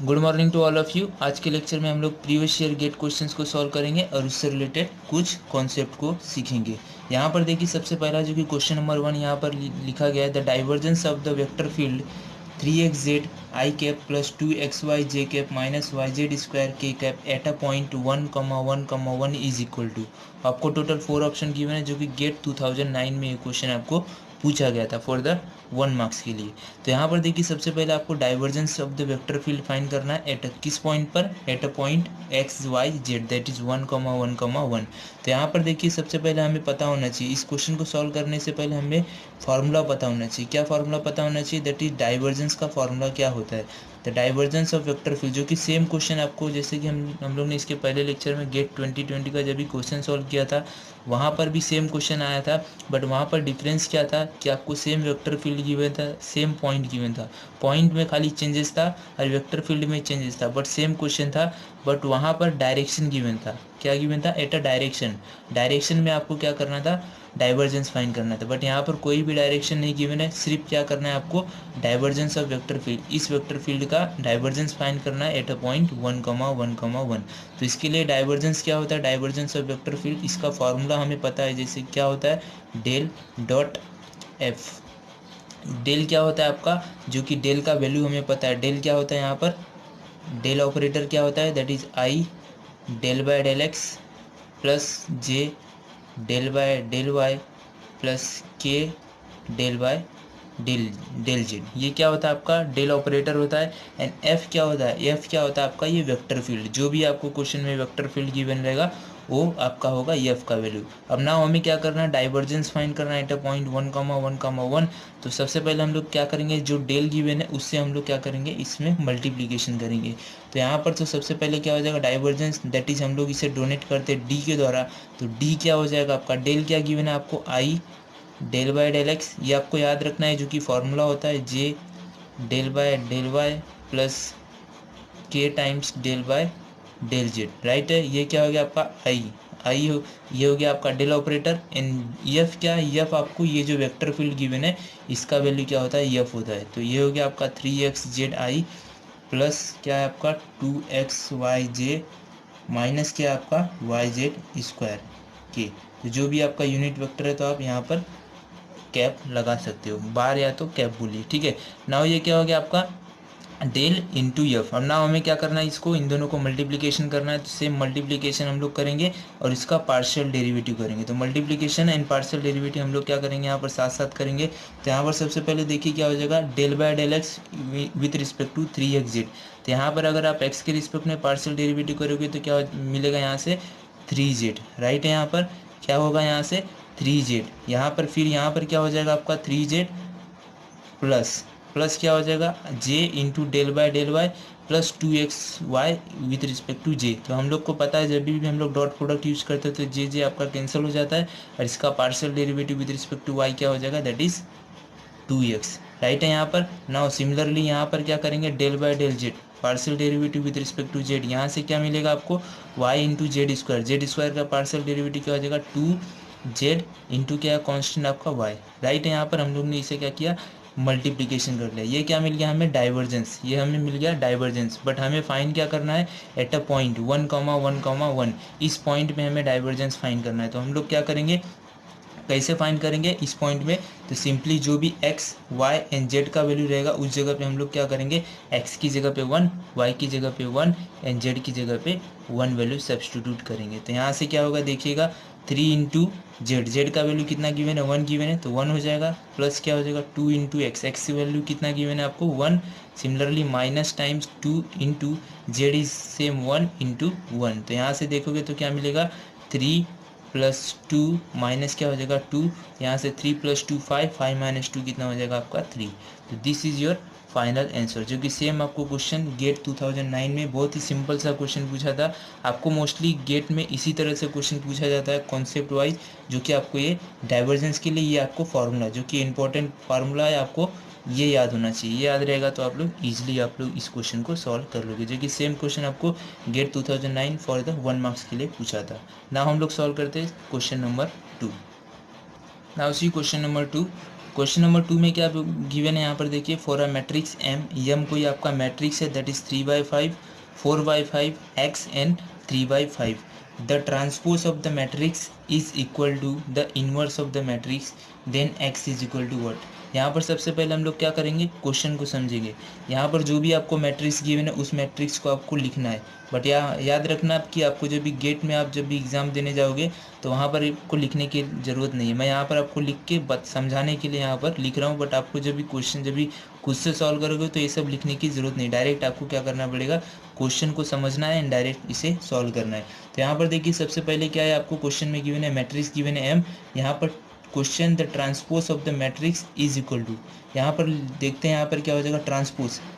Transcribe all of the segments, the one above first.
Good morning to all of you. आज के lecture में हम लोग प्रीवियस ईयर गेट क्वेश्चंस को सॉल्व करेंगे और उससे रिलेटेड कुछ कॉन्सेप्ट को सीखेंगे। यहाँ पर देखिए सबसे पहला जो कि क्वेश्चन नंबर 1 यहाँ पर लिखा गया है, the divergence of the vector field 3xz i cap plus 2xy cap minus yz square k cap at a point 1,1,1 is equal to. आपको टोटल 4 ऑप्शन गिवन है जो कि गेट 2009 में ये क्वेश्चन आपको पूछा गया था फॉर द 1 मार्क्स के लिए। तो यहाँ पर देखिए सबसे पहले आपको divergence of the vector field find करना है एट किस पॉइंट पर, at a point x y z that is 1,1,1। तो यहाँ पर देखिए सबसे पहले हमें पता होना चाहिए, इस क्वेश्चन को सॉल्व करने से पहले हमें फार्मूला पता होना चाहिए। क्या फार्मूला पता होना चाहिए? दैट इज डाइवर्जेंस का फार्मूला क्या होता है, the divergence of vector field, जो कि सेम क्वेश्चन आपको जैसे कि हम लोग ने इसके पहले लेक्चर में गेट 2020 का जब भी क्वेश्चन सॉल्व किया था वहाँ पर भी सेम क्वेश्चन आया था, बट वहाँ पर डिफरेंस क्या था कि आपको सेम वेक्टर फील्ड गिवन था, सेम पॉइंट गिवन था, पॉइंट में खाली चेंजेस था और वेक्टर फील्ड में चेंजेस था, बट सेम क्वेश्चन था। बट वहाँ पर डायरेक्शन गिवन था, क्या गिवन था? एट अ डायरेक्शन, डायरेक्शन में आपको क्या करना था? डाइवर्जेंस फाइंड करना था। बट यहाँ पर कोई भी डायरेक्शन नहीं गिवन है, सिर्फ क्या करना है आपको? डाइवर्जेंस ऑफ वेक्टर फील्ड, इस वेक्टर फील्ड का डाइवर्जेंस फाइंड करना है एट अ पॉइंट 1,1,1। तो इसके लिए डाइवर्जेंस क्या होता है? डाइवर्जेंस ऑफ वेक्टर फील्ड, इसका फॉर्मूला हमें पता है, जैसे क्या होता है? Del dot F. डेल क्या होता है आपका? जो कि डेल का वैल्यू हमें पता है, डेल क्या होता है यहाँ पर? डेल ऑपरेटर क्या होता है? That is i del by del x plus j del by del y plus k del by del del z. ये क्या होता है आपका? डेल ऑपरेटर होता है। एंड एफ क्या होता है? एफ क्या होता है आपका? ये वेक्टर फील्ड, जो भी आपको क्वेश्चन में वेक्टर फील्ड गिवन रहेगा वो आपका होगा एफ का वैल्यू। अब ना हमें क्या करना है? डाइवर्जेंस फाइंड करना है एट अ पॉइंट 1,1,1। तो सबसे पहले हम लोग क्या करेंगे, जो डेल गिवन है उससे हम लोग क्या करेंगे, इसमें मल्टीप्लीकेशन करेंगे। तो यहाँ पर तो सबसे पहले क्या हो जाएगा? डाइवर्जेंस, दैट इज हम लोग इसे डोनेट करते हैं डी के द्वारा। तो डी क्या हो जाएगा आपका? डेल क्या गिवन है आपको? आई डेल बाय डेल एक्स, ये आपको याद रखना है, जो कि फॉर्मूला होता है j del by del y plus k times del by del z, right है। ये क्या हो गया आपका? आई आई हो, ये हो गया आपका डेल ऑपरेटर। एंड एफ क्या है? एफ आपको ये जो वेक्टर फील्ड गिवन है इसका वैल्यू क्या होता है? एफ होता है। तो ये हो गया आपका 3xz आई प्लस क्या है आपका 2xyj माइनस क्या है आपका yz स्क्वायर के। तो जो भी आपका यूनिट वेक्टर है तो आप यहाँ पर कैप लगा सकते हो, बार या तो कैप बोलिए, ठीक है। नाउ ये क्या हो गया आपका? Del into f. अब ना हमें क्या करना है, इसको इन दोनों को मल्टीप्लिकेशन करना है। तो सेम मल्टीप्लिकेशन हम लोग करेंगे और इसका पार्शियल डेरिवेटिव करेंगे। तो मल्टीप्लिकेशन एंड पार्शियल डेरिवेटिव हम लोग क्या करेंगे यहाँ पर साथ साथ करेंगे। तो यहाँ पर सबसे पहले देखिए क्या हो जाएगा, del by del x with respect to 3xz। तो यहाँ पर अगर आप एक्स के रिस्पेक्ट में पार्शियल डेरिवेटिव करोगे तो क्या मिलेगा यहाँ से? 3z, राइट है। यहाँ पर क्या होगा? यहाँ से 3z, यहाँ पर फिर यहाँ पर क्या हो जाएगा आपका? 3z प्लस प्लस क्या हो जाएगा? J into del by del y plus 2xy with respect to j. तो हम लोग को पता है जब भी हम लोग डॉट प्रोडक्ट यूज करते हैं तो जे जे आपका कैंसिल हो जाता है और इसका partial derivative with respect to y क्या हो जाएगा? दैट इज 2x, राइट है। यहाँ पर नाउ सिमिलरली यहाँ पर क्या करेंगे? Del by del z partial derivative with respect to z, यहाँ से क्या मिलेगा आपको? y इंटू जेड स्क्वायर का पार्शियल डेरिवेटिव क्या हो जाएगा? 2z इंटू क्या कॉन्स्टेंट आपका y, राइट है। यहाँ पर हम लोग ने इसे क्या किया? मल्टीप्लीकेशन कर लिया। ये क्या मिल गया हमें? डाइवर्जेंस, ये हमें मिल गया डाइवर्जेंस। बट हमें फाइंड क्या करना है? एट अ पॉइंट 1,1,1, इस पॉइंट में हमें डाइवर्जेंस फाइंड करना है। तो हम लोग क्या करेंगे, कैसे फाइंड करेंगे इस पॉइंट में? तो सिंपली जो भी x y एंड z का वैल्यू रहेगा उस जगह पे हम लोग क्या करेंगे? x की जगह पे 1, y की जगह पे 1 एंड z की जगह पे 1 वैल्यू सब्स्टिट्यूट करेंगे। तो यहाँ से क्या होगा देखिएगा, 3 इंटू जेड, जेड का वैल्यू कितना गिवन है? 1 गिवन है तो 1 हो जाएगा, प्लस क्या हो जाएगा? 2 इंटू एक्स, एक्स की वैल्यू कितना गिवन है आपको? 1। Similarly minus times 2 into Z is same 1 into 1। तो यहाँ से देखोगे तो क्या मिलेगा? 3 प्लस 2 माइनस क्या हो जाएगा? 2, यहाँ से 3 प्लस 2 5, 5 माइनस 2 कितना हो जाएगा आपका? 3। तो this is your final answer, जो कि सेम आपको क्वेश्चन गेट 2009 में बहुत ही सिंपल सा क्वेश्चन पूछा था। आपको मोस्टली गेट में इसी तरह से क्वेश्चन पूछा जाता है कॉन्सेप्ट वाइज, जो कि आपको ये डाइवर्जेंस के लिए ये आपको फार्मूला, जो कि इंपॉर्टेंट फार्मूला है, आपको ये याद होना चाहिए। ये याद रहेगा तो आप लोग इजीली आप लोग इस क्वेश्चन को सॉल्व कर लोगे, जो कि सेम क्वेश्चन आपको गेट 2009 फॉर द 1 मार्क्स के लिए पूछा था। ना हम लोग सॉल्व करते हैं question number 2। Now see question number 2, question number 2 में क्या गिवन है यहाँ पर देखिए, फॉर अ मैट्रिक्स एम कोई आपका मैट्रिक्स है that is 3/5 4/5 x and 3/5 the transpose of the matrix is equal to the inverse of the matrix then x is equal to what. यहाँ पर सबसे पहले हम लोग क्या करेंगे, क्वेश्चन को समझेंगे। यहाँ पर जो भी आपको मैट्रिक्स गिवन है उस मैट्रिक्स को आपको लिखना है, बट याद रखना कि आपको जब भी गेट में आप जब भी एग्ज़ाम देने जाओगे तो वहाँ पर आपको लिखने की ज़रूरत नहीं है। मैं यहाँ पर आपको लिख के समझाने के लिए यहाँ पर लिख रहा हूँ, बट आपको जब भी क्वेश्चन जब भी खुद से सॉल्व करोगे तो ये सब लिखने की ज़रूरत नहीं। डायरेक्ट आपको क्या करना पड़ेगा, क्वेश्चन को समझना है एंड डायरेक्ट इसे सॉल्व करना है। तो यहाँ पर देखिए सबसे पहले क्या है, आपको क्वेश्चन में गिवन है मैट्रिक्स गिवन है एम। यहाँ पर question the transpose of the matrix is equal to, यहाँ पर देखते हैं यहाँ पर क्या हो जाएगा,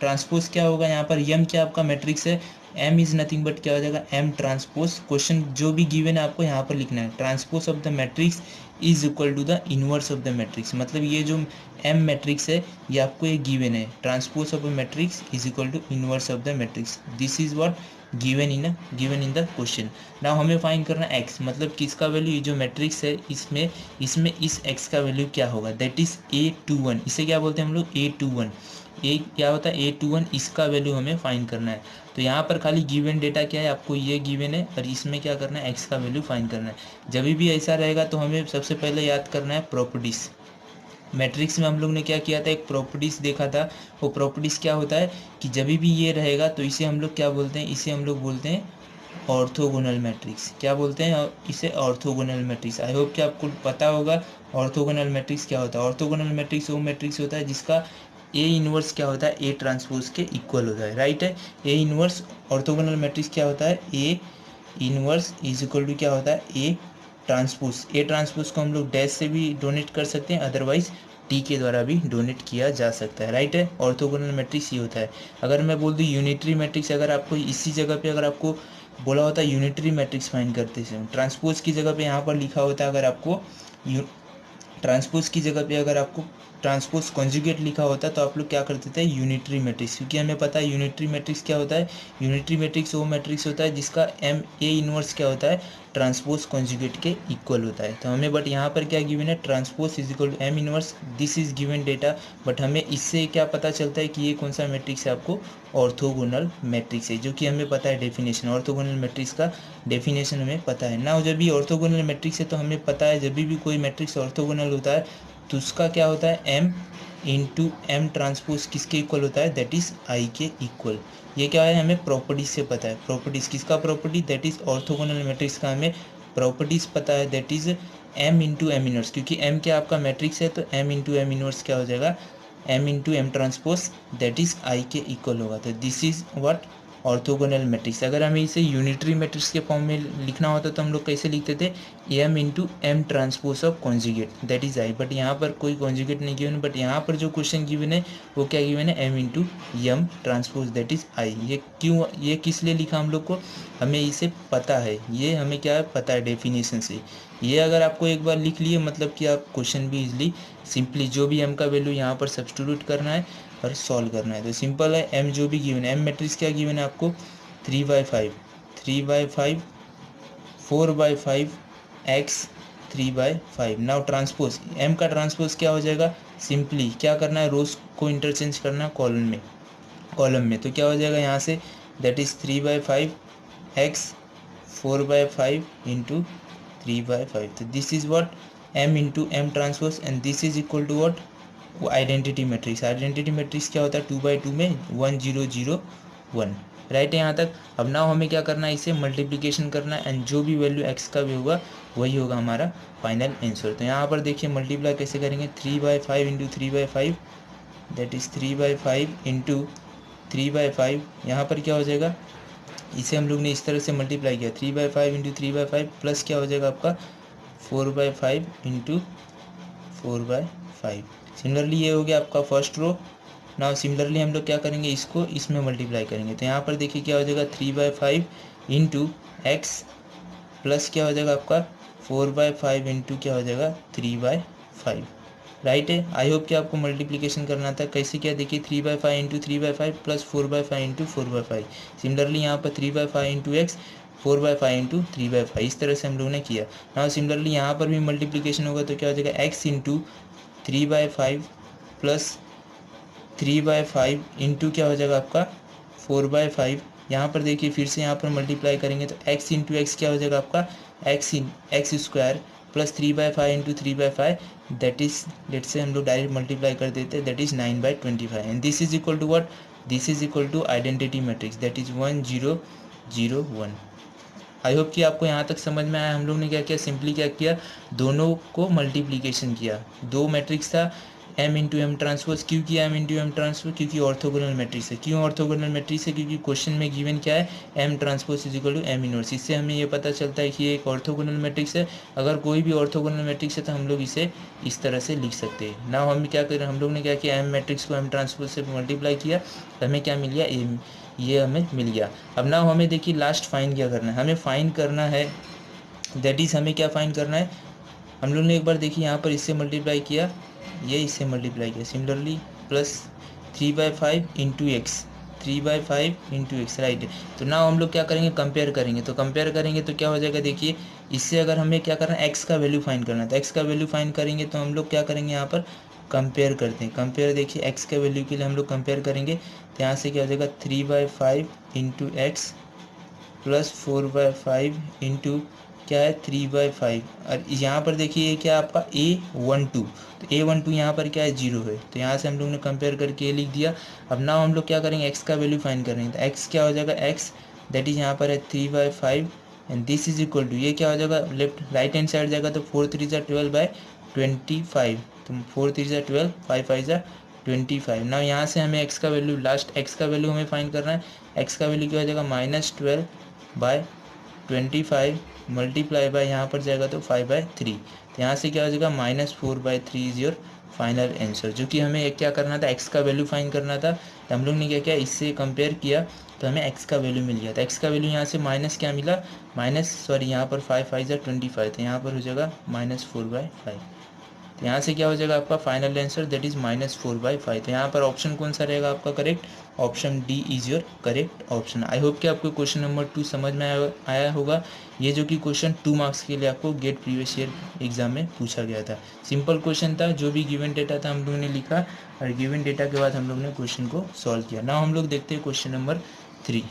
ट्रांसपोज क्या होगा, यहाँ पर एम क्या आपका मैट्रिक्स है, एम इज नथिंग बट क्या हो जाएगा एम ट्रांसपोज। क्वेश्चन जो भी गिवन है आपको यहाँ पर लिखना है, transpose of the matrix is equal to the inverse of the matrix. मतलब ये जो एम मैट्रिक्स है ये आपको ये गिवन है, transpose of a matrix is equal to inverse of the matrix. This is what given in the question. Now हमें find करना एक्स, मतलब किसका वैल्यू, ये जो मैट्रिक्स है इसमें इस एक्स का वैल्यू क्या होगा, दैट इज A21। इसे क्या बोलते हैं हम लोग, A21। ए क्या होता है A21, इसका वैल्यू हमें फाइंड करना है। तो यहाँ पर खाली गिवन डेटा क्या है, आपको ये गिवन है और इसमें क्या करना है, एक्स का वैल्यू फाइंड करना है। जब भी ऐसा रहेगा तो हमें सबसे पहले याद करना है प्रॉपर्टीज। मैट्रिक्स में हम लोग ने क्या किया था, एक प्रॉपर्टीज देखा था। वो प्रॉपर्टीज क्या होता है कि जब भी ये रहेगा तो इसे हम लोग क्या बोलते हैं, इसे हम लोग बोलते हैं ऑर्थोगोनल मैट्रिक्स। क्या बोलते हैं इसे, ऑर्थोगोनल मैट्रिक्स। आई होप कि आपको पता होगा ऑर्थोगोनल मैट्रिक्स क्या होता है। ऑर्थोगोनल मैट्रिक्स वो मैट्रिक्स होता है जिसका ए इनवर्स क्या होता है, ए ट्रांसपोज के इक्वल होता है, राइट है। ए इनवर्स ऑर्थोगोनल मैट्रिक्स क्या होता है, A inverse is equal to क्या होता है, ए ट्रांसपोज। ए ट्रांसपोज को हम लोग डैश से भी डोनेट कर सकते हैं, अदरवाइज टी के द्वारा भी डोनेट किया जा सकता है, राइट है। ऑर्थोगोनल मैट्रिक्स ये होता है। अगर मैं बोल दूँ यूनिटरी मैट्रिक्स, अगर आपको इसी जगह पे अगर आपको बोला होता है यूनिटरी मैट्रिक्स फाइंड करते हैं, ट्रांसपोज की जगह पे यहाँ पर लिखा होता है, अगर आपको ट्रांसपोज की जगह पे अगर आपको ट्रांसपोज कॉन्जुगेट लिखा होता है तो आप लोग क्या करते थे, यूनिटरी मैट्रिक्स। क्योंकि हमें पता है यूनिटरी मैट्रिक्स क्या होता है, यूनिटरी मैट्रिक्स वो मैट्रिक्स होता है जिसका एम ए इनवर्स क्या होता है, ट्रांसपोज कॉन्जुगेट के इक्वल होता है। तो हमें बट यहाँ पर क्या गिवन है, transpose is equal to M inverse, this is given data. But हमें इससे क्या पता चलता है कि ये कौन सा मैट्रिक्स है, आपको ऑर्थोगोनल मैट्रिक्स है, जो कि हमें पता है डेफिनेशन। ऑर्थोगोनल मैट्रिक्स का डेफिनेशन हमें पता है ना। जब भी ऑर्थोगोनल मैट्रिक्स है तो हमें पता है जब भी कोई मैट्रिक्स ऑर्थोगोनल होता है तो उसका क्या होता है, एम इंटू एम ट्रांसपोज किसके इक्वल होता है, दैट इज आई के इक्वल। ये क्या है, हमें प्रॉपर्टीज से पता है। प्रॉपर्टीज किसका property, that is orthogonal matrix का हमें प्रॉपर्टीज पता है, that is M into M inverse. क्योंकि एम क्या आपका मैट्रिक्स है तो एम इंटू एम इनवर्स क्या हो जाएगा, M into M transpose that is I के इक्वल होगा। तो this is what orthogonal matrix. अगर हमें इसे यूनिटरी मैट्रिक्स के फॉर्म में लिखना होता तो हम लोग कैसे लिखते थे, M into M transpose of conjugate that is I. But यहाँ पर कोई कॉन्जुगेट नहीं गिवन, बट यहाँ पर जो क्वेश्चन गिवन है वो क्या गिवन है, M into M transpose that is I. ये क्यों, ये किस लिए लिखा हम लोग को, हमें इसे पता है, ये हमें क्या है पता है डेफिनेशन से। ये अगर आपको एक बार लिख लिए मतलब कि आप क्वेश्चन भी इजली सिंपली जो भी एम का वैल्यू यहाँ पर सब्स्टिट्यूट करना है और सॉल्व करना है। तो सिंपल है, एम जो भी गिवन है, एम मैट्रिक्स क्या गिवन है आपको, 3/5 3/5 4/5 एक्स 3/5। नाउ ट्रांसपोज, एम का ट्रांसपोज क्या हो जाएगा, सिंपली क्या करना है, रोज को इंटरचेंज करना है कॉलम में। तो क्या हो जाएगा यहाँ से, दैट इज 3/5 एक्स 4/5 इंटू 3/5। तो this is what M into M transpose and this is equal to what, वो आइडेंटिटी मैट्रिक्स। आइडेंटिटी मैट्रिक्स क्या होता है, 2/2 में 1 0 0 1, राइट है यहाँ तक। अब नाउ हमें क्या करना है, इसे मल्टीप्लिकेशन करना है एंड जो भी वैल्यू एक्स का भी होगा वही होगा हमारा फाइनल आंसर। तो यहाँ पर देखिए मल्टीप्लाई कैसे करेंगे, 3/5 इंटू 3/5 दैट इज 3/5 इंटू 3/5। यहाँ पर क्या हो जाएगा, इसे हम लोग ने इस तरह से मल्टीप्लाई किया, 3/5 इंटू 3/5 प्लस क्या हो जाएगा आपका 4/5 इंटू 4/5। सिमिलरली ये हो गया आपका फर्स्ट रो। नाउ सिमिलरली हम लोग क्या करेंगे, इसको इसमें मल्टीप्लाई करेंगे। तो यहाँ पर देखिए क्या हो जाएगा, 3/5 इंटू एक्स प्लस क्या हो जाएगा आपका 4/5 इंटू क्या हो जाएगा 3/5, राइट है। आई होप कि आपको मल्टीप्लिकेशन करना था। कैसे किया देखिए, 3/5 इंटू 3/5 प्लस 4/5 इंटू 4/5। सिमिलरली यहाँ पर 3/5 इंटू एक्स 4/5 इंटू 3/5, इस तरह से हम लोग ने किया। नाउ सिमिलरली यहाँ पर भी मल्टीप्लिकेशन होगा तो क्या हो जाएगा, एक्स इंटू 3/5 प्लस 3/5 इंटू क्या हो जाएगा आपका 4/5। यहाँ पर देखिए फिर से यहाँ पर मल्टीप्लाई करेंगे तो x इंटू एक्स क्या हो जाएगा आपका X square plus 3/5 into 3/5 that is लेट से हम लोग डायरेक्ट मल्टीप्लाई कर देते हैं that is 9/25 and this is equal to what, this is equal to identity matrix that is 1 0 0 1। I hope कि आपको यहाँ तक समझ में आया। हम लोग ने क्या किया, सिंपली क्या किया, दोनों को मल्टीप्लीकेशन किया। दो मैट्रिक्स था m इंटू एम ट्रांसपोज। क्यों किया m इंटू एम ट्रांसपोज, क्योंकि ऑर्थोगोनल मैट्रिक्स है। क्यों ऑर्थोगोनल मैट्रिक्स है, क्योंकि क्वेश्चन में गिवन क्या है, m transpose is equal to m inverse. इससे हमें ये पता चलता है कि ये एक ऑर्थोगोनल मैट्रिक्स है। अगर कोई भी ऑर्थोगोनल मैट्रिक्स है तो हम लोग इसे इस तरह से लिख सकते हैं ना। हम क्या करें, हम लोग ने क्या किया, m मैट्रिक्स को m ट्रांसपोज से मल्टीप्लाई किया तो हमें क्या मिल गया, ये हमें मिल गया। अब ना हमें देखिए लास्ट फाइंड क्या करना है, हमें फाइंड करना है दैट इज़ हमें क्या फाइंड करना है, हम लोग ने एक बार देखिए यहाँ पर इससे मल्टीप्लाई किया, ये इससे मल्टीप्लाई किया similarly plus 3/5 into x, 3/5 into x right. तो ना हम लोग क्या करेंगे, कंपेयर करेंगे। तो कंपेयर करेंगे तो क्या हो जाएगा, देखिए इससे अगर हमें क्या करना है, एक्स का वैल्यू फाइंड करना है तो एक्स का वैल्यू फाइंड करेंगे तो हम लोग क्या करेंगे, यहाँ पर कंपेयर करते हैं। कंपेयर देखिए एक्स के वैल्यू के लिए हम लोग कंपेयर करेंगे तो यहाँ से क्या हो जाएगा 3/5 इंटू एक्स प्लस 4/5 इंटू क्या है 3/5। और यहाँ पर देखिए ये क्या आपका A12, तो A12 यहाँ पर क्या है 0 है, तो यहाँ से हम लोग ने कंपेयर करके लिख दिया। अब ना हम लोग क्या करेंगे, x का वैल्यू फाइंड करेंगे तो x क्या हो जाएगा, x दैट इज यहाँ पर है 3/5 and this is equal to, ये क्या हो जाएगा, लेफ्ट राइट हैंड साइड जाएगा तो 4 3 12/25, तो 4 3 12 5 5 25। ना यहाँ से हमें x का वैल्यू, लास्ट x का वैल्यू हमें फाइंड करना है। x का वैल्यू क्या हो जाएगा, -12/25 मल्टीप्लाई बाय यहाँ पर जाएगा तो 5/3, तो यहाँ से क्या हो जाएगा -4/3 इज योर फाइनल आंसर। जो कि हमें क्या करना था, x का वैल्यू फाइंड करना था। तो हम लोग ने क्या किया, इससे कंपेयर किया तो हमें x का वैल्यू मिल गया। तो x का वैल्यू यहाँ से माइनस क्या मिला, यहाँ पर 5 5 25, तो यहाँ पर हो जाएगा -4/5। तो यहाँ से क्या हो जाएगा आपका फाइनल आंसर दैट इज -4/5। तो यहाँ पर ऑप्शन कौन सा रहेगा आपका correct, option D is your correct option. I hope कि आपको क्वेश्चन नंबर 2 समझ में आया होगा। ये जो कि क्वेश्चन 2 मार्क्स के लिए आपको गेट प्रीवियस ईयर एग्जाम में पूछा गया था। सिंपल क्वेश्चन था, जो भी गिवन डेटा था हम लोगों ने लिखा और गिवन डेटा के बाद हम लोग ने क्वेश्चन को सॉल्व किया। नाउ हम लोग देखते हैं question number 3।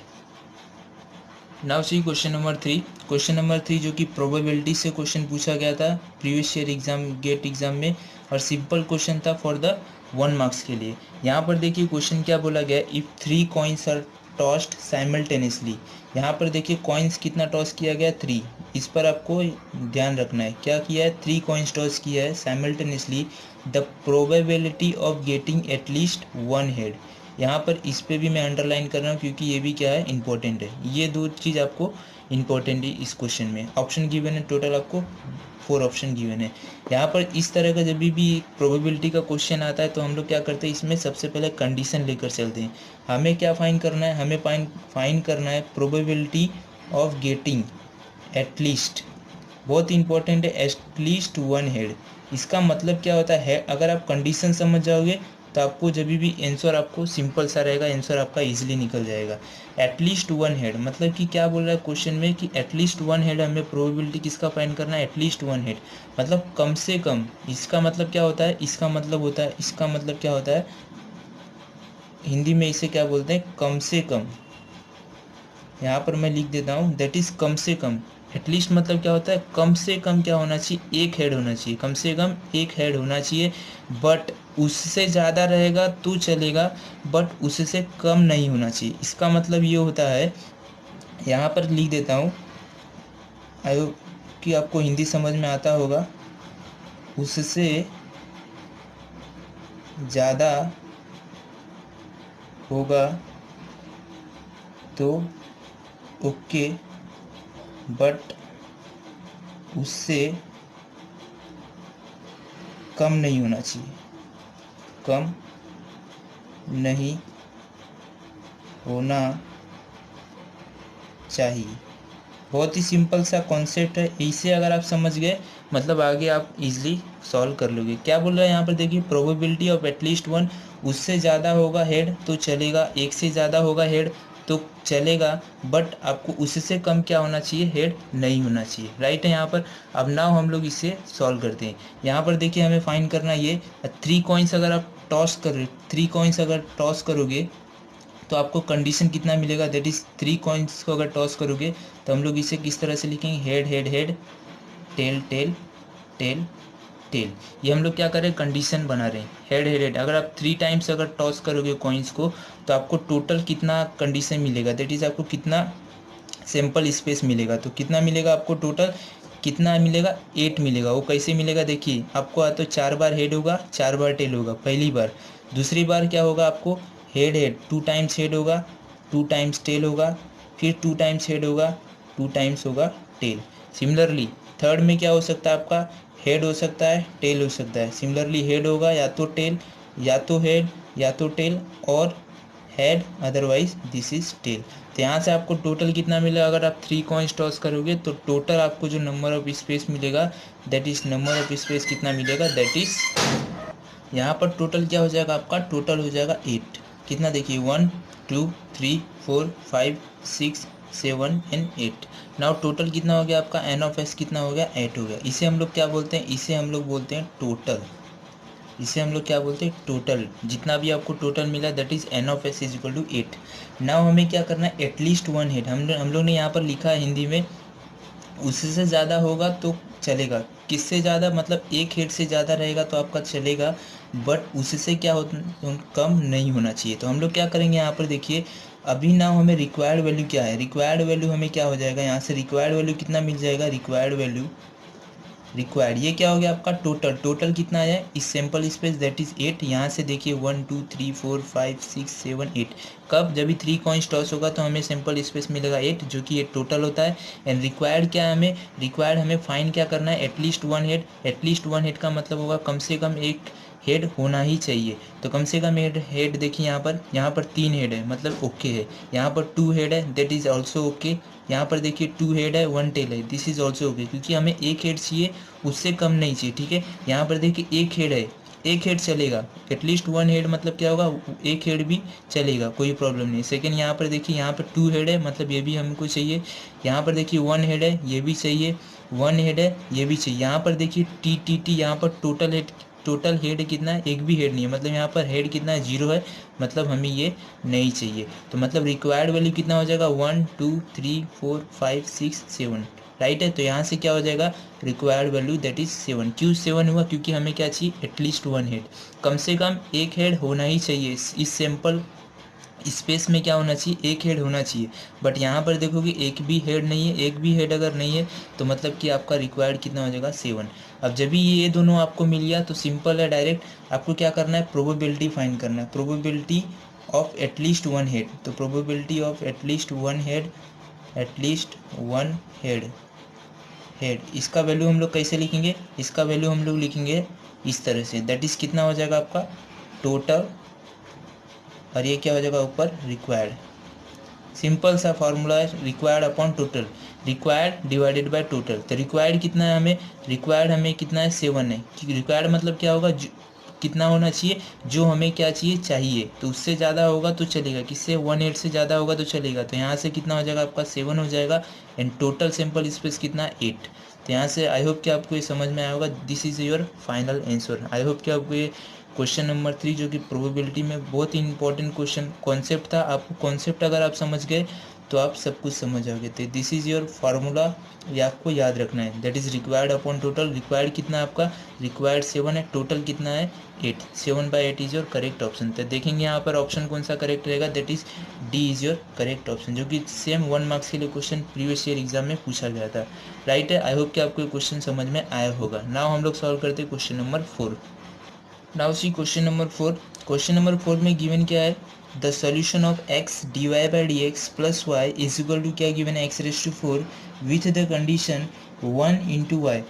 Now see question number 3। Question number 3 जो कि प्रोबेबिलिटी से क्वेश्चन पूछा गया था previous year exam GATE exam में, और सिंपल क्वेश्चन था फॉर द 1 मार्क्स के लिए। यहाँ पर देखिए क्वेश्चन क्या बोला गया, if 3 coins are tossed simultaneously. यहाँ पर देखिए कॉइन्स कितना टॉस किया गया, 3। इस पर आपको ध्यान रखना है, क्या किया है, 3 कॉइन्स टॉस किया है simultaneously, the probability of getting at least 1 head. यहाँ पर इस पे भी मैं अंडरलाइन कर रहा हूँ क्योंकि ये भी क्या है, इंपॉर्टेंट है। ये दो चीज़ आपको इंपॉर्टेंट है इस क्वेश्चन में। ऑप्शन गिवन है, टोटल आपको 4 ऑप्शन गिवन है। यहाँ पर इस तरह का जब भी प्रोबेबिलिटी का क्वेश्चन आता है तो हम लोग क्या करते हैं, इसमें सबसे पहले कंडीशन लेकर चलते हैं। हमें क्या फाइंड करना है, हमें फाइंड करना है प्रोबेबिलिटी ऑफ गेटिंग एटलीस्ट, बहुत इंपॉर्टेंट है, एटलीस्ट 1 हेड। इसका मतलब क्या होता है, अगर आप कंडीशन समझ जाओगे तो आपको जब भी आंसर आपको सिंपल सा रहेगा, आंसर आपका इजीली निकल जाएगा। एटलीस्ट 1 हेड मतलब कि क्या बोल रहा है क्वेश्चन में कि एटलीस्ट 1 हेड हमें प्रोबेबिलिटी किसका फाइंड करना है, एटलीस्ट 1 हेड मतलब कम से कम। इसका मतलब क्या होता है, इसका मतलब होता है, इसका मतलब क्या होता है, हिंदी में इसे क्या बोलते हैं, कम से कम। यहाँ पर मैं लिख देता हूँ दैट इज कम से कम। एटलीस्ट मतलब क्या होता है, कम से कम क्या होना चाहिए, 1 हेड होना चाहिए, कम से कम 1 हेड होना चाहिए। बट उससे ज़्यादा रहेगा तो चलेगा, बट उससे कम नहीं होना चाहिए। इसका मतलब ये होता है, यहाँ पर लिख देता हूँ, आई होप कि आपको हिंदी समझ में आता होगा। उससे ज़्यादा होगा तो ओके, बट उससे कम नहीं होना चाहिए, कम नहीं होना चाहिए। बहुत ही सिंपल सा कॉन्सेप्ट है, इसे अगर आप समझ गए मतलब आगे आप इजीली सॉल्व कर लोगे। क्या बोल रहा है यहाँ पर देखिए, प्रोबेबिलिटी ऑफ एटलीस्ट 1, उससे ज़्यादा होगा हेड तो चलेगा, 1 से ज़्यादा होगा हेड तो चलेगा, बट आपको उससे कम क्या होना चाहिए, हेड नहीं होना चाहिए, राइट है यहाँ पर। अब नाउ हम लोग इसे सॉल्व करते हैं। यहाँ पर देखिए हमें फाइंड करना ये 3 कॉइन्स अगर आप टॉस कर रहे, 3 कॉइन्स अगर टॉस करोगे तो आपको कंडीशन कितना मिलेगा, दैट इज 3 कॉइन्स को अगर टॉस करोगे तो हम लोग इसे किस तरह से लिखेंगे, head head head, tail tail tail tail. ये हम लोग क्या कर रहे हैं, कंडीशन बना रहे हैं, हेड हेड हेड। अगर आप 3 टाइम्स अगर टॉस करोगे कॉइन्स को तो आपको टोटल कितना कंडीशन मिलेगा, दैट इज आपको कितना सैंपल स्पेस मिलेगा। तो कितना मिलेगा आपको टोटल, कितना मिलेगा, 8 मिलेगा। वो कैसे मिलेगा, देखिए आपको या तो 4 बार हेड होगा, 4 बार टेल होगा पहली बार। दूसरी बार क्या होगा, आपको हेड हेड 2 टाइम्स हेड होगा, 2 टाइम्स टेल होगा, फिर 2 टाइम्स हेड होगा, 2 टाइम्स होगा टेल। सिमिलरली थर्ड में क्या हो सकता है, आपका हेड हो सकता है, टेल हो सकता है। सिमिलरली हेड होगा या तो टेल, या तो हेड या तो टेल, और head otherwise this is tail. तो यहाँ से आपको टोटल कितना मिलेगा, अगर आप 3 कॉइन्स टॉस करोगे तो टोटल आपको जो नंबर ऑफ स्पेस मिलेगा, that is number of space कितना मिलेगा, दैट इज यहाँ पर टोटल क्या हो जाएगा, आपका टोटल हो जाएगा 8। कितना देखिए 1 2 3 4 5 6 7 एंड 8। नाउ टोटल कितना हो गया आपका, एन ऑफ एस कितना हो गया, 8 हो गया। इसे हम लोग क्या बोलते हैं, इसे हम लोग बोलते हैं टोटल। इसे हम लोग क्या बोलते हैं, टोटल। जितना भी आपको टोटल मिला that is N of S is equal to 8। Now हमें क्या करना है, एटलीस्ट 1 हेड। हम लोग ने यहाँ पर लिखा है हिंदी में, उससे ज़्यादा होगा तो चलेगा। किससे ज़्यादा, मतलब एक हेड से ज़्यादा रहेगा तो आपका चलेगा, बट उससे क्या हो, कम नहीं होना चाहिए। तो हम लोग क्या करेंगे, यहाँ पर देखिए अभी ना हमें रिक्वायर्ड वैल्यू क्या है, रिक्वायर्ड वैल्यू हमें क्या हो जाएगा, यहाँ से रिक्वायर्ड वैल्यू कितना मिल जाएगा, रिक्वायर्ड वैल्यू, रिक्वायर्ड ये क्या हो गया आपका टोटल। टोटल कितना है इस सैंपल स्पेस, दैट इज 8। यहाँ से देखिए 1 2 3 4 5 6 7 8। कब, जब भी 3 कॉइन्स टॉस होगा तो हमें सैंपल स्पेस मिलेगा 8, जो कि 8 टोटल होता है। एंड रिक्वायर्ड क्या है, हमें रिक्वायर्ड हमें फाइंड क्या करना है, एटलीस्ट 1 हेड। एटलीस्ट 1 हेड का मतलब होगा कम से कम एक हेड होना ही चाहिए। तो कम से कम हेड देखिए यहाँ पर 3 हेड है, मतलब ओके है। यहाँ पर 2 हेड है, दैट इज ऑल्सो ओके। यहाँ पर देखिए 2 हेड है, 1 टेल है, दिस इज ऑल्सो ओके, क्योंकि हमें एक हेड चाहिए, उससे कम नहीं चाहिए, ठीक है। यहाँ पर देखिए एक हेड है, एक हेड चलेगा, एटलीस्ट 1 हेड मतलब क्या होगा, एक हेड भी चलेगा, कोई प्रॉब्लम नहीं। सेकेंड यहाँ पर देखिए यहाँ पर 2 हेड है, मतलब ये भी हमको चाहिए। यहाँ पर देखिए 1 हेड है, ये भी चाहिए। 1 हेड है, ये भी चाहिए। यहाँ पर देखिए टी टी टी, यहाँ पर टोटल हेड कितना है, एक भी हेड नहीं है, मतलब यहाँ पर हेड कितना है, 0 है, मतलब हमें ये नहीं चाहिए। तो मतलब रिक्वायर्ड वैल्यू कितना हो जाएगा, 1 2 3 4 5 6 7, राइट है। तो यहाँ से क्या हो जाएगा, रिक्वायर्ड वैल्यू दैट इज 7। क्यों 7 हुआ, क्योंकि हमें क्या चाहिए, एटलीस्ट 1 हेड, कम से कम एक हेड होना ही चाहिए। इस सैंपल स्पेस में क्या होना चाहिए, एक हेड होना चाहिए। बट यहाँ पर देखोगे एक भी हेड नहीं है, एक भी हेड अगर नहीं है तो मतलब कि आपका रिक्वायर्ड कितना हो जाएगा, 7। अब जब भी ये दोनों आपको मिल गया तो सिंपल है, डायरेक्ट आपको क्या करना है, प्रोबेबिलिटी फाइंड करना है, प्रोबेबिलिटी ऑफ एटलीस्ट 1 हेड। तो probability of at least 1 head, at least 1 head, इसका वैल्यू हम लोग कैसे लिखेंगे, इसका वैल्यू हम लोग लिखेंगे इस तरह से, दैट इज कितना हो जाएगा आपका टोटल, और ये क्या हो जाएगा ऊपर रिक्वायर्ड। सिंपल सा फॉर्मूला है, required upon total, required divided by total. तो रिक्वायर्ड कितना है हमें, रिक्वायर्ड हमें कितना है, 7 है। रिक्वायर्ड मतलब क्या होगा, कितना होना चाहिए, जो हमें क्या चाहिए। तो उससे ज़्यादा होगा तो चलेगा, किससे, 1 8 से ज़्यादा होगा तो चलेगा। तो यहाँ से कितना हो जाएगा आपका 7 हो जाएगा। एंड टोटल सैंपल स्पेस कितना, 8। तो यहाँ से आई होप कि आपको ये समझ में आया होगा, this is your final answer. I hope कि आपको ये क्वेश्चन नंबर 3 जो कि प्रोबेबिलिटी में बहुत ही इंपॉर्टेंट क्वेश्चन कॉन्सेप्ट था, आपको कॉन्सेप्ट अगर आप समझ गए तो आप सब कुछ समझ जाओगे। तो दिस इज़ योर फार्मूला, ये आपको याद रखना है, that is required upon total. Required कितना है आपका, रिक्वायर्ड 7 है, टोटल कितना है 8, 7/8 इज योर करेक्ट ऑप्शन। तो देखेंगे यहाँ पर ऑप्शन कौन सा करेक्ट रहेगा, that is D is your correct option, जो कि सेम 1 मार्क्स के लिए क्वेश्चन प्रीवियस ईयर एग्जाम में पूछा गया था, राइट है। आई होप कि आपको क्वेश्चन समझ में आया होगा। नाउ हम लोग सॉल्व करते हैं question number 4। Now see question number 4। Question number 4 में गिवन क्या है, the solution of x dy/dx plus y is equal to क्या गिवन है, x⁴ with the condition 1 into Y.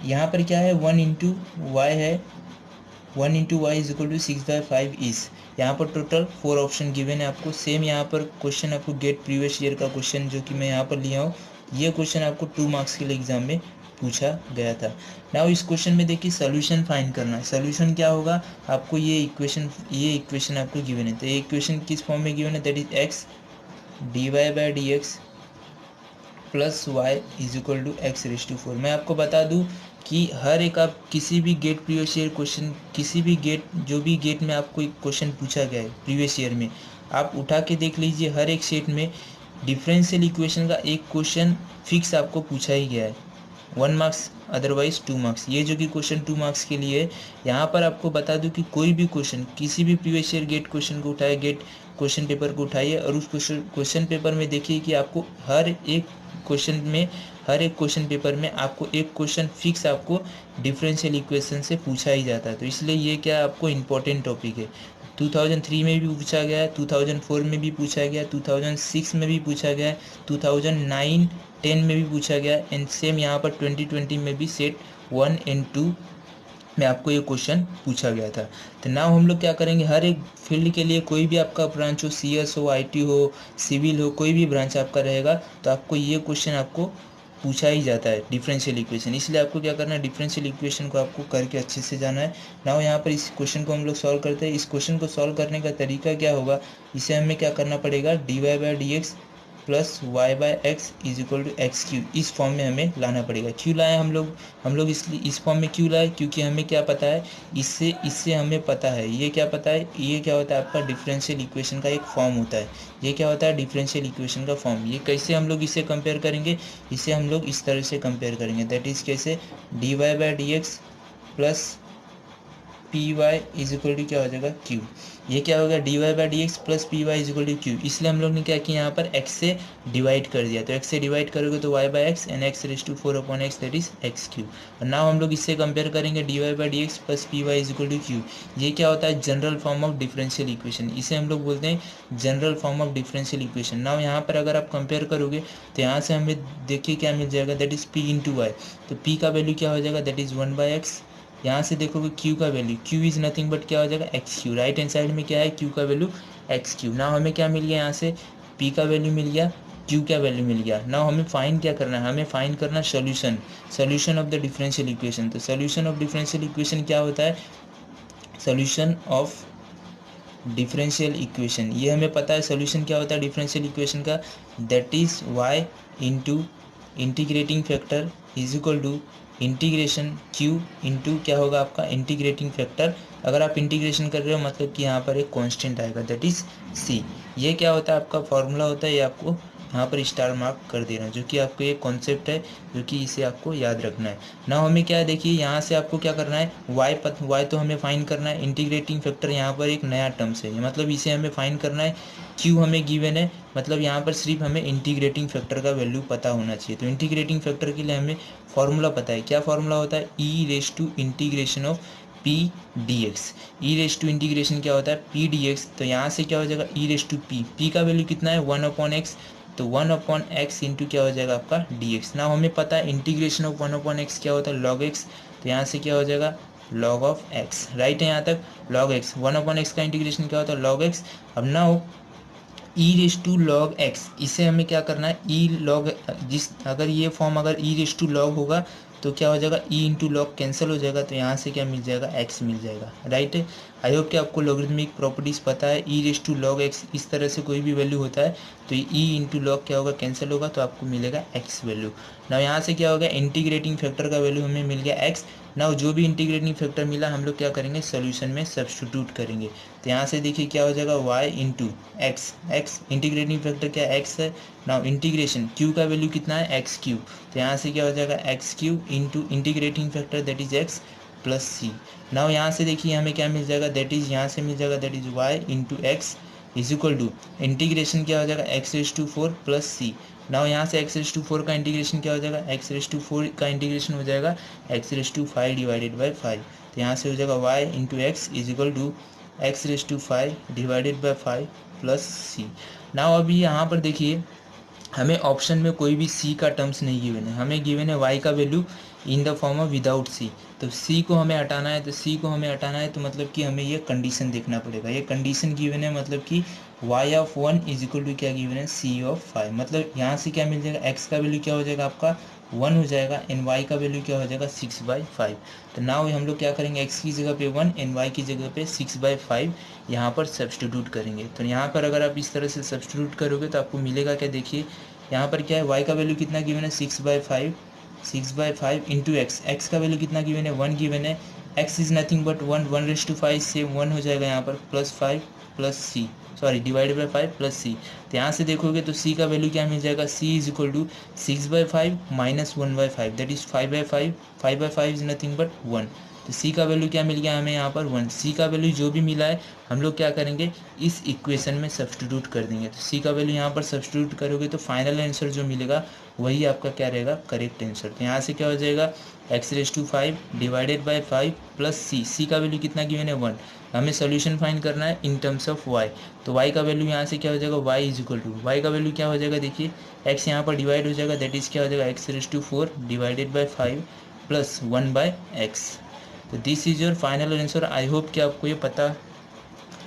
यहाँ पर क्या है, 1 इंटू वाई है, 1 into Y is equal to 6/5 is. यहाँ पर टोटल 4 ऑप्शन गिवन है आपको। सेम यहाँ पर क्वेश्चन आपको गेट प्रीवियस ईयर का क्वेश्चन जो कि मैं यहाँ पर लिया हूँ, ये क्वेश्चन आपको 2 मार्क्स के लिए एग्जाम में पूछा गया था। नाउ इस क्वेश्चन में देखिए सोल्यूशन फाइंड करना है। सोल्यूशन क्या होगा, आपको ये इक्वेशन आपको गिवन है। तो ये इक्वेशन किस फॉर्म में गिवन है, that is x dy/dx plus Y is equal to x⁴। मैं आपको बता दूं कि हर एक आप किसी भी गेट प्रीवियस ईयर क्वेश्चन, किसी भी गेट, जो भी गेट में आपको एक क्वेश्चन पूछा गया है प्रीवियस ईयर में, आप उठा के देख लीजिए, हर एक सेट में डिफरेंशियल इक्वेशन का एक क्वेश्चन फिक्स आपको पूछा ही गया है, 1 मार्क्स अदरवाइज 2 मार्क्स। ये जो कि क्वेश्चन 2 मार्क्स के लिए है। यहाँ पर आपको बता दूं कि कोई भी क्वेश्चन, किसी भी प्रीवियस ईयर गेट क्वेश्चन को उठाए, गेट क्वेश्चन पेपर को उठाइए और उस क्वेश्चन पेपर में देखिए कि आपको हर एक क्वेश्चन पेपर में आपको एक क्वेश्चन फिक्स आपको डिफरेंशियल इक्वेशन से पूछा ही जाता है। तो इसलिए ये क्या आपको इम्पोर्टेंट टॉपिक है। 2003 में भी पूछा गया है, 2004 में भी पूछा गया, 2006 में भी पूछा गया है, 2009, 10 में भी पूछा गया एंड सेम यहाँ पर 2020 में भी सेट 1 एंड 2 में आपको ये क्वेश्चन पूछा गया था। तो नाउ हम लोग क्या करेंगे, हर एक फील्ड के लिए कोई भी आपका ब्रांच हो, CS हो, IT हो, सिविल हो, कोई भी ब्रांच आपका रहेगा तो आपको ये क्वेश्चन आपको पूछा ही जाता है डिफरेंशियल इक्वेशन। इसलिए आपको क्या करना है, डिफरेंशियल इक्वेशन को आपको करके अच्छे से जाना है। नाउ यहाँ पर इस क्वेश्चन को हम लोग सॉल्व करते हैं। इस क्वेश्चन को सॉल्व करने का तरीका क्या होगा, इसे हमें क्या करना पड़ेगा, dy/dx plus y/x is equal to x3 इस फॉर्म में हमें लाना पड़ेगा। क्यों लाए हम लोग इसलिए इस फॉर्म में क्यों लाए, क्योंकि हमें क्या पता है, इससे हमें पता है, ये क्या पता है, ये क्या होता है आपका डिफरेंशियल इक्वेशन का एक फॉर्म होता है। ये क्या होता है, डिफरेंशियल इक्वेशन का फॉर्म। ये कैसे हम लोग इसे कंपेयर करेंगे, इसे हम लोग इस तरह से कंपेयर करेंगे, दैट इज कैसे, dy/dx plus P Y is equal to क्या हो जाएगा, क्यू। ये क्या होगा, dy/dx plus P Y is equal to Q. इसलिए हम लोग ने क्या किया, यहाँ पर x से डिवाइड कर दिया, तो x से डिवाइड करोगे तो y/x and x⁴/x that is x3। और नाउ हम लोग इससे कंपेयर करेंगे dy/dx plus P Y is equal to Q. ये क्या होता है, general form of differential equation, इसे हम लोग बोलते हैं general form of differential equation. Now यहाँ पर अगर आप कंपेयर करोगे तो यहाँ से हमें देखिए क्या मिल जाएगा, that is p into Y. तो p का वैल्यू क्या हो जाएगा, दैट इज 1/x। यहाँ से देखोगे q का value, q is nothing but क्या हो जाएगा, x3। राइट हैंड साइड में क्या है, q का वैल्यू x3। नाउ हमें क्या मिल गया, यहाँ से p का वैल्यू मिल गया, q का वैल्यू मिल गया। नाउ हमें फाइंड क्या करना है, हमें फाइंड करना solution of the differential equation. तो सॉल्यूशन ऑफ डिफरेंशियल इक्वेशन क्या होता है, सॉल्यूशन ऑफ डिफरेंशियल इक्वेशन, ये हमें पता है सॉल्यूशन क्या होता है डिफरेंशियल इक्वेशन का, that is y into integrating factor is equal to integration q into क्या होगा आपका इंटीग्रेटिंग फैक्टर। अगर आप इंटीग्रेशन कर रहे हो मतलब कि यहाँ पर एक कांस्टेंट आएगा, दैट इज c। ये क्या होता है आपका फॉर्मूला होता है, ये आपको यहाँ पर स्टार मार्क कर देना, जो कि आपको ये कॉन्सेप्ट है, जो कि इसे आपको याद रखना है। ना हमें क्या है, देखिए यहाँ से आपको क्या करना है, y तो हमें फाइंड करना है, इंटीग्रेटिंग फैक्टर यहाँ पर एक नया टर्म्स है, मतलब इसे हमें फाइंड करना है। q हमें गिवन है, मतलब यहाँ पर सिर्फ हमें इंटीग्रेटिंग फैक्टर का वैल्यू पता होना चाहिए। तो इंटीग्रेटिंग फैक्टर के लिए हमें फॉर्मूला पता है, क्या फॉर्मूला होता है, e⁻∫ of p dx। e⁻∫ क्या होता है, p dx। तो यहाँ से क्या हो जाएगा, e⁻p का वैल्यू कितना है 1/x, तो 1/x इंटू क्या हो जाएगा आपका dx। ना हमें पता है इंटीग्रेशन ऑफ 1/x क्या होता है, log x। तो यहाँ से क्या हो जाएगा log ऑफ x। राइट है यहाँ तक, log x, 1/x का इंटीग्रेशन क्या होता है log x। अब ना हो e⁻log x, इसे हमें क्या करना है, log अगर ये फॉर्म अगर e⁻log होगा तो क्या हो जाएगा, e इंटू लॉग कैंसिल हो जाएगा, तो यहाँ से क्या मिल जाएगा, x मिल जाएगा। राइट है, आई होप कि आपको लॉगरिथमिक प्रॉपर्टीज पता है। e⁻log x इस तरह से कोई भी वैल्यू होता है तो e इंटू लॉग क्या होगा, कैंसिल होगा, तो आपको मिलेगा x वैल्यू। ना यहाँ से क्या होगा, इंटीग्रेटिंग फैक्टर का वैल्यू हमें मिल गया x। ना जो भी इंटीग्रेटिंग फैक्टर मिला हम लोग क्या करेंगे, सोल्यूशन में सब्स्टिट्यूट करेंगे। तो यहाँ से देखिए क्या हो जाएगा, y into x integrating factor क्या x है। नाउ इंटीग्रेशन q का वैल्यू कितना है, x3। तो यहाँ से क्या हो जाएगा, x3 into integrating factor that is x plus c। Now यहाँ से देखिए हमें क्या मिल जाएगा, दैट इज यहाँ से मिल जाएगा that is y into x is equal to integration क्या हो जाएगा, x⁴ प्लस c। नाउ यहाँ से x⁴ का इंटीग्रेशन क्या हो जाएगा, x⁴ का इंटीग्रेशन हो जाएगा x⁵ डिवाइडेड बाई 5। तो यहाँ से हो जाएगा y into X is equal to x⁵ divided by 5 plus c। Now अभी यहाँ पर देखिए हमें ऑप्शन में कोई भी c का टर्म्स नहीं गिवन है, हमें गिवन है y का value in the form of without c। तो c को हमें हटाना है, तो c को हमें हटाना है तो मतलब कि हमें ये कंडीशन देखना पड़ेगा। ये कंडीशन गिवन है मतलब कि y of 1 is equal to क्या गिवन है, c ऑफ 5। मतलब यहाँ से क्या मिल जाएगा, x का वैल्यू क्या हो जाएगा आपका 1 हो जाएगा, एंड y का वैल्यू क्या हो जाएगा 6/5। तो नाउ हम लोग क्या करेंगे, x की जगह पे 1 एंड y की जगह पे 6/5 यहाँ पर सब्सटीट्यूट करेंगे। तो यहाँ पर अगर आप इस तरह से सब्सटीट्यूट करोगे तो आपको मिलेगा क्या, देखिए यहाँ पर क्या है, y का वैल्यू कितना गिवन है 6/5, 6/5 इंटू एक्स का वैल्यू कितना गिवन है 1 गिवन है, x इज नथिंग बट 1/5 से 1 हो जाएगा यहाँ पर, +5 plus c, sorry divided by 5 plus c. तो यहाँ से देखोगे तो c का वैल्यू क्या मिल जाएगा, c is equal to 6/5 minus 1/5 that is 5/5, 5/5 is nothing but 1। तो c का वैल्यू क्या मिल गया हमें यहाँ पर 1। c का वैल्यू जो भी मिला है हम लोग क्या करेंगे, इस इक्वेशन में सब्सटीट्यूट कर देंगे। तो c का वैल्यू यहाँ पर सब्सटीट्यूट करोगे तो फाइनल आंसर जो मिलेगा वही आपका क्या रहेगा, करेक्ट आंसर। तो यहाँ से क्या हो जाएगा, x⁵5 divided by 5 plus c का वैल्यू कितना गिवन है 1। हमें सोल्यूशन फाइंड करना है इन टर्म्स ऑफ y। तो y का वैल्यू यहाँ से क्या हो जाएगा, y is equal to, y का वैल्यू क्या हो जाएगा, देखिए x यहाँ पर डिवाइड हो जाएगा, दैट इज क्या हो जाएगा x⁴ divided by 5 plus 1/x। तो this is your final answer. I hope कि आपको ये पता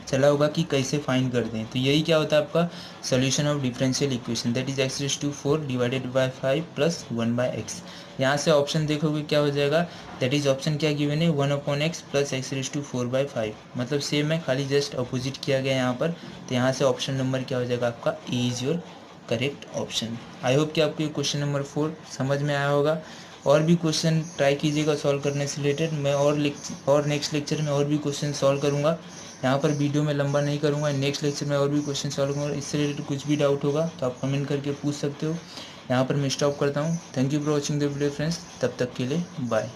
चला होगा कि कैसे फाइंड कर दें। तो यही क्या होता है आपका solution of differential equation, that is x⁴ divided by 5 plus 1/x। यहाँ से ऑप्शन देखोगे क्या हो जाएगा, दैट इज ऑप्शन क्या गिवन है 1/x प्लस x⁴/5। मतलब सेम है, खाली जस्ट अपोजिट किया गया यहाँ पर। तो यहाँ से ऑप्शन नंबर क्या हो जाएगा आपका, A is your correct option. I hope कि आपको ये क्वेश्चन नंबर 4 समझ में आया होगा। और भी क्वेश्चन ट्राई कीजिएगा सॉल्व करने से रिलेटेड। मैं और नेक्स्ट लेक्चर में और भी क्वेश्चन सॉल्व करूँगा। यहाँ पर वीडियो में लंबा नहीं करूँगा, नेक्स्ट लेक्चर में और भी क्वेश्चन सॉल्व करूँगा। इससे रिलेटेड कुछ भी डाउट होगा तो आप कमेंट करके पूछ सकते हो। यहाँ पर मैं स्टॉप करता हूँ। Thank you for watching the video friends, तब तक के लिए बाय।